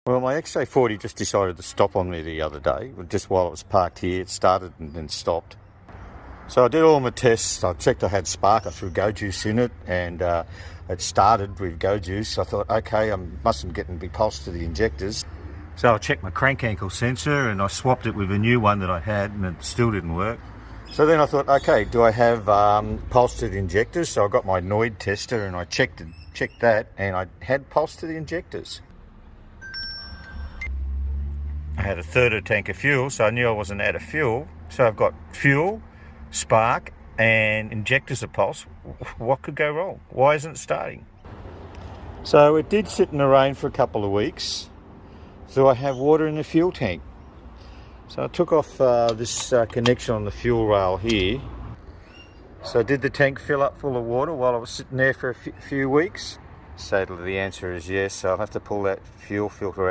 Well, my Xj40 just decided to stop on me the other day. Just while it was parked here, it started and then stopped. So I did all my tests. I checked I had spark. I threw Go Juice in it, and it started with Go Juice. I thought, okay, I mustn't get a big pulse to the injectors. So I checked my crank ankle sensor, and I swapped it with a new one that I had, and it still didn't work. So then I thought, okay, do I have pulse to the injectors? So I got my Noid tester, and I checked that, and I had pulse to the injectors. I had a third of a tank of fuel, so I knew I wasn't out of fuel. So I've got fuel, spark, and injectors of pulse. What could go wrong? Why isn't it starting? So it did sit in the rain for a couple of weeks. So I have water in the fuel tank. So I took off this connection on the fuel rail here. So did the tank fill up full of water while I was sitting there for a few weeks? Sadly, the answer is yes. So I'll have to pull that fuel filter out.